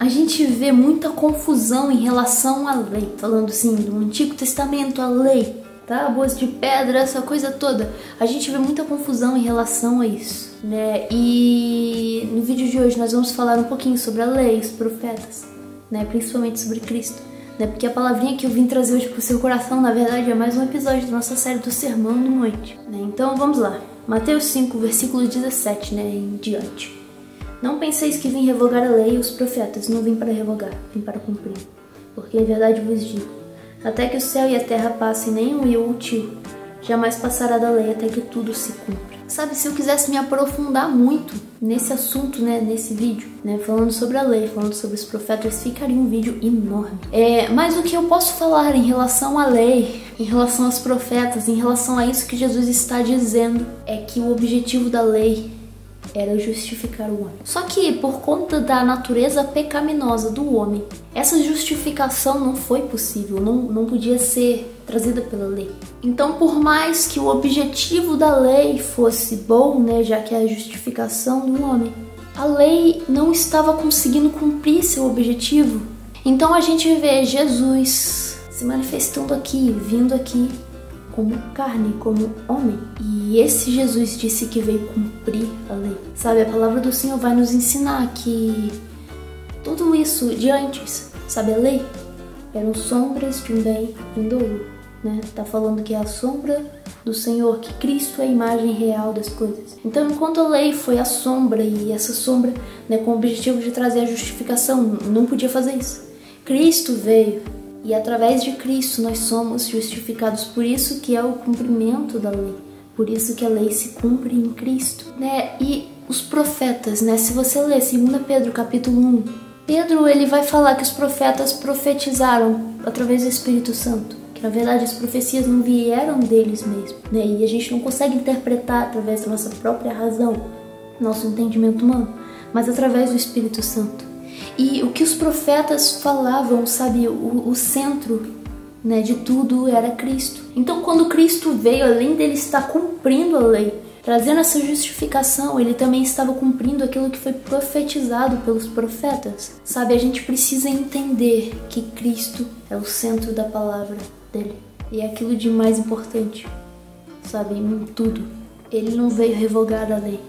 a gente vê muita confusão em relação à lei, falando assim, do Antigo Testamento, a lei, tábuas de pedra, essa coisa toda. A gente vê muita confusão em relação a isso, né? E no vídeo de hoje nós vamos falar um pouquinho sobre a lei, os profetas, né? Principalmente sobre Cristo, né? Porque a palavrinha que eu vim trazer hoje pro seu coração, na verdade, é mais um episódio da nossa série do Sermão do Monte, né? Então vamos lá. Mateus 5, versículo 17, né? Em diante. Não penseis que vim revogar a lei e os profetas, não vim para revogar, vim para cumprir. Porque em verdade vos digo, até que o céu e a terra passem, nem um eu ou tio, jamais passará da lei até que tudo se cumpra. Sabe, se eu quisesse me aprofundar muito nesse assunto, né, nesse vídeo, né, falando sobre a lei, falando sobre os profetas, ficaria um vídeo enorme. Mas o que eu posso falar em relação à lei, em relação aos profetas, em relação a isso que Jesus está dizendo, é que o objetivo da lei era justificar o homem. Só que por conta da natureza pecaminosa do homem, essa justificação não foi possível, não podia ser trazida pela lei. Então, por mais que o objetivo da lei fosse bom, né, já que é a justificação do homem, a lei não estava conseguindo cumprir seu objetivo. Então a gente vê Jesus se manifestando aqui, vindo aqui como carne, como homem. E esse Jesus disse que veio cumprir a lei. Sabe, a palavra do Senhor vai nos ensinar que tudo isso de antes, sabe, a lei, eram sombras de um bem vindouro, né? Tá falando que é a sombra do Senhor, que Cristo é a imagem real das coisas. Então, enquanto a lei foi a sombra, e essa sombra, né, com o objetivo de trazer a justificação, não podia fazer isso. Cristo veio. E através de Cristo nós somos justificados, por isso que é o cumprimento da lei, por isso que a lei se cumpre em Cristo, né? E os profetas, né? Se você ler 2 Pedro capítulo 1, Pedro ele vai falar que os profetas profetizaram através do Espírito Santo, que na verdade as profecias não vieram deles mesmos, né? E a gente não consegue interpretar através da nossa própria razão, nosso entendimento humano, mas através do Espírito Santo. E o que os profetas falavam, sabe, o centro, né, de tudo era Cristo. Então, quando Cristo veio, além dele estar cumprindo a lei, trazendo essa justificação, ele também estava cumprindo aquilo que foi profetizado pelos profetas. Sabe, a gente precisa entender que Cristo é o centro da palavra dele. E é aquilo de mais importante, sabe, em tudo. Ele não veio revogar a lei,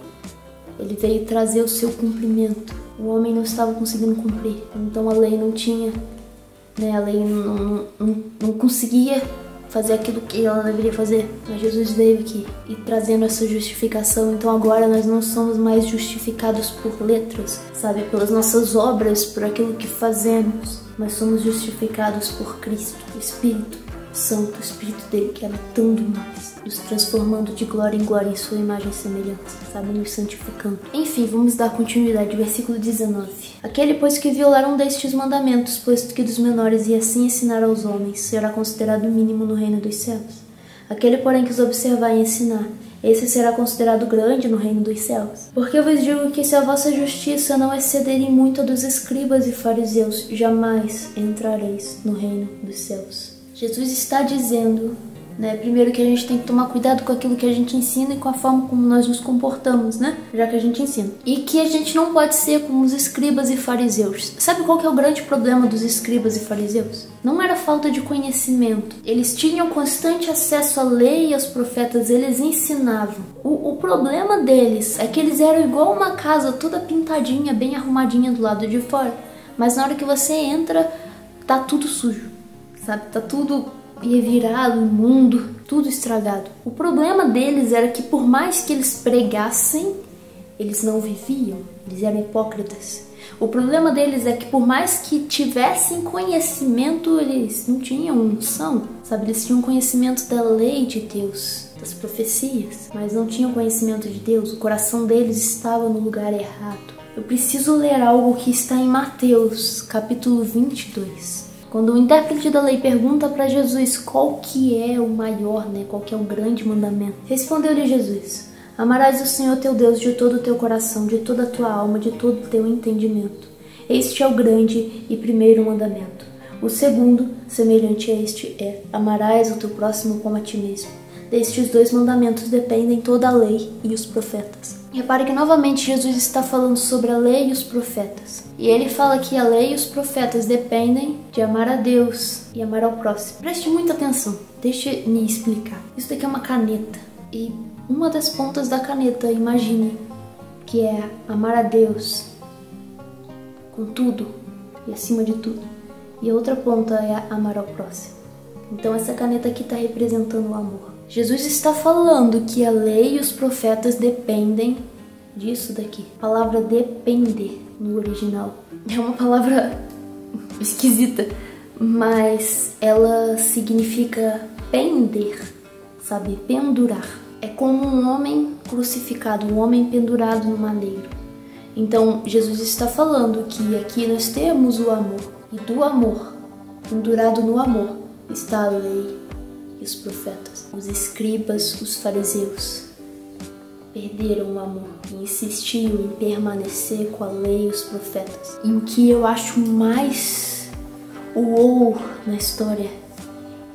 ele veio trazer o seu cumprimento. O homem não estava conseguindo cumprir, então a lei não tinha, né? A lei não conseguia fazer aquilo que ela deveria fazer. Mas Jesus veio aqui e trazendo essa justificação. Então agora nós não somos mais justificados por letras, sabe? Pelas nossas obras, por aquilo que fazemos. Mas somos justificados por Cristo, o Espírito Santo, o Espírito dele que habitando nós, nos transformando de glória em glória em sua imagem e semelhança, sabe, nos santificando. Enfim, vamos dar continuidade, versículo 19. Aquele, pois, que violar um destes mandamentos, posto que dos menores, e assim ensinar aos homens, será considerado mínimo no reino dos céus. Aquele, porém, que os observar e ensinar, esse será considerado grande no reino dos céus. Porque eu vos digo que se a vossa justiça não exceder em muito a dos escribas e fariseus, jamais entrareis no reino dos céus. Jesus está dizendo, né, primeiro que a gente tem que tomar cuidado com aquilo que a gente ensina e com a forma como nós nos comportamos, né, já que a gente ensina. E que a gente não pode ser como os escribas e fariseus. Sabe qual que é o grande problema dos escribas e fariseus? Não era falta de conhecimento. Eles tinham constante acesso à lei e aos profetas, eles ensinavam. O problema deles é que eles eram igual uma casa toda pintadinha, bem arrumadinha do lado de fora. Mas na hora que você entra, tá tudo sujo. Sabe, tá tudo revirado, imundo, tudo estragado. O problema deles era que por mais que eles pregassem, eles não viviam, eles eram hipócritas. O problema deles é que por mais que tivessem conhecimento, eles não tinham unção, sabe? Eles tinham conhecimento da lei de Deus, das profecias, mas não tinham conhecimento de Deus. O coração deles estava no lugar errado. Eu preciso ler algo que está em Mateus, capítulo 22. Quando o intérprete da lei pergunta para Jesus qual que é o maior, né? Qual que é o grande mandamento? Respondeu-lhe Jesus: amarás o Senhor teu Deus de todo o teu coração, de toda a tua alma, de todo o teu entendimento. Este é o grande e primeiro mandamento. O segundo, semelhante a este, é: amarás o teu próximo como a ti mesmo. Destes 2 mandamentos dependem toda a lei e os profetas. Repare que novamente Jesus está falando sobre a lei e os profetas. E ele fala que a lei e os profetas dependem de amar a Deus e amar ao próximo. Preste muita atenção, deixe-me explicar. Isso daqui é uma caneta. E uma das pontas da caneta, imagine, que é amar a Deus com tudo e acima de tudo. E a outra ponta é amar ao próximo. Então essa caneta aqui está representando o amor. Jesus está falando que a lei e os profetas dependem disso daqui. A palavra depender no original é uma palavra esquisita, mas ela significa pender, sabe? Pendurar. É como um homem crucificado, um homem pendurado no madeiro. Então Jesus está falando que aqui nós temos o amor, e do amor, pendurado no amor, está a lei e os profetas. Os escribas, os fariseus, perderam o amor e insistiam em permanecer com a lei e os profetas. E o que eu acho mais uou na história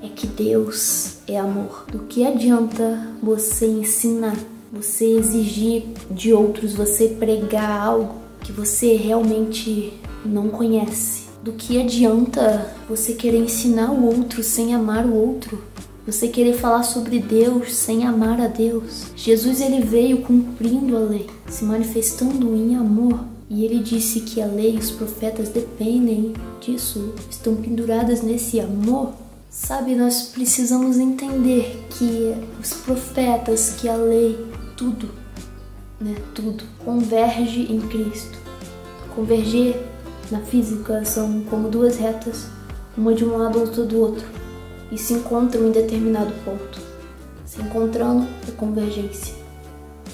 é que Deus é amor. Do que adianta você ensinar, você exigir de outros, você pregar algo que você realmente não conhece? Do que adianta você querer ensinar o outro sem amar o outro? Você querer falar sobre Deus sem amar a Deus? Jesus, ele veio cumprindo a lei, se manifestando em amor. E ele disse que a lei e os profetas dependem disso, estão penduradas nesse amor. Sabe, nós precisamos entender que os profetas, que a lei, tudo, tudo converge em Cristo. Converger na física são como 2 retas, uma de um lado, outra do outro, e se encontram em determinado ponto. Se encontrando é convergência,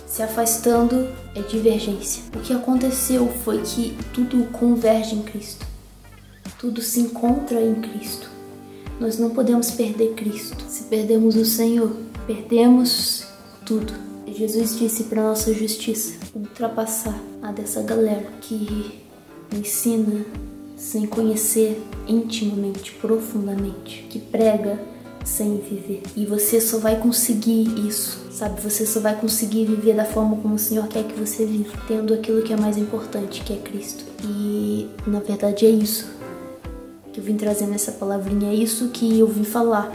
se afastando é divergência. O que aconteceu foi que tudo converge em Cristo, tudo se encontra em Cristo. Nós não podemos perder Cristo. Se perdemos o Senhor, perdemos tudo. Jesus disse para nossa justiça ultrapassar a dessa galera que ensina sem conhecer intimamente, profundamente, que prega sem viver. E você só vai conseguir isso, sabe? Você só vai conseguir viver da forma como o Senhor quer que você viva, tendo aquilo que é mais importante, que é Cristo. E na verdade é isso que eu vim trazer nessa palavrinha, é isso que eu vim falar,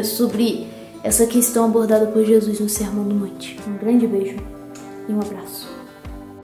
sobre essa questão abordada por Jesus no Sermão do Monte. Um grande beijo e um abraço.